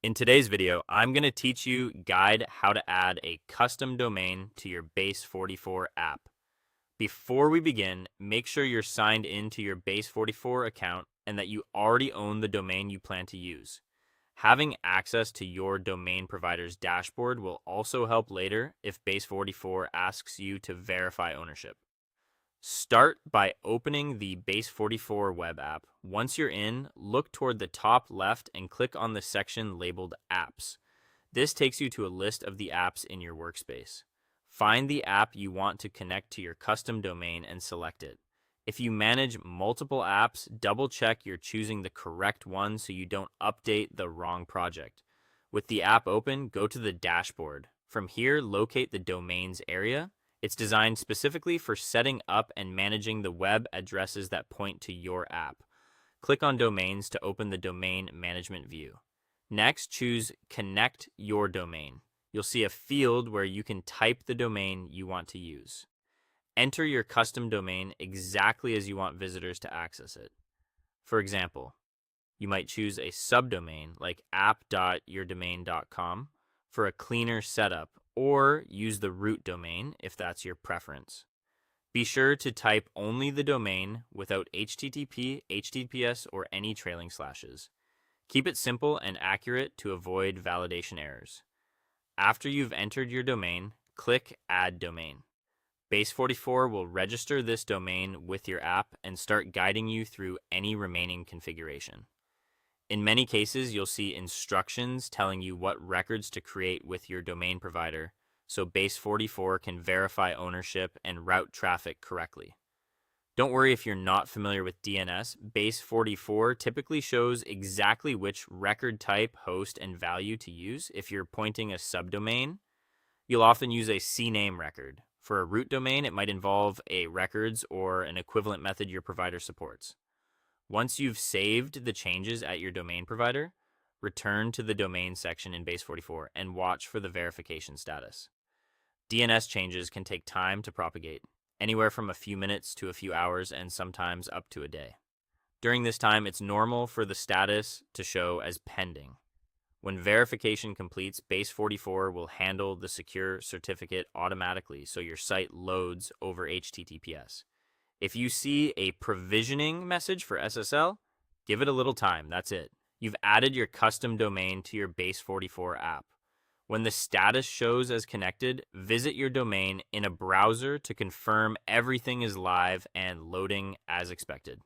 In today's video, I'm going to teach you guide how to add a custom domain to your Base44 app. Before we begin, make sure you're signed into your Base44 account and that you already own the domain you plan to use. Having access to your domain provider's dashboard will also help later if Base44 asks you to verify ownership. Start by opening the Base44 web app. Once you're in, look toward the top left and click on the section labeled Apps. This takes you to a list of the apps in your workspace. Find the app you want to connect to your custom domain and select it. If you manage multiple apps, double check you're choosing the correct one so you don't update the wrong project. With the app open, go to the dashboard. From here, locate the domains area. It's designed specifically for setting up and managing the web addresses that point to your app. Click on Domains to open the Domain Management view. Next, choose Connect Your Domain. You'll see a field where you can type the domain you want to use. Enter your custom domain exactly as you want visitors to access it. For example, you might choose a subdomain like app.yourdomain.com for a cleaner setup, or use the root domain if that's your preference. Be sure to type only the domain without HTTP, HTTPS, or any trailing slashes. Keep it simple and accurate to avoid validation errors. After you've entered your domain, click Add Domain. Base44 will register this domain with your app and start guiding you through any remaining configuration. In many cases, you'll see instructions telling you what records to create with your domain provider, so Base44 can verify ownership and route traffic correctly. Don't worry if you're not familiar with DNS. Base44 typically shows exactly which record type, host, and value to use. If you're pointing a subdomain, you'll often use a CNAME record. For a root domain, it might involve a records or an equivalent method your provider supports. Once you've saved the changes at your domain provider, return to the domain section in Base44 and watch for the verification status. DNS changes can take time to propagate, anywhere from a few minutes to a few hours and sometimes up to a day. During this time, it's normal for the status to show as pending. When verification completes, Base44 will handle the secure certificate automatically so your site loads over HTTPS. If you see a provisioning message for SSL, give it a little time. That's it. You've added your custom domain to your Base44 app. When the status shows as connected, visit your domain in a browser to confirm everything is live and loading as expected.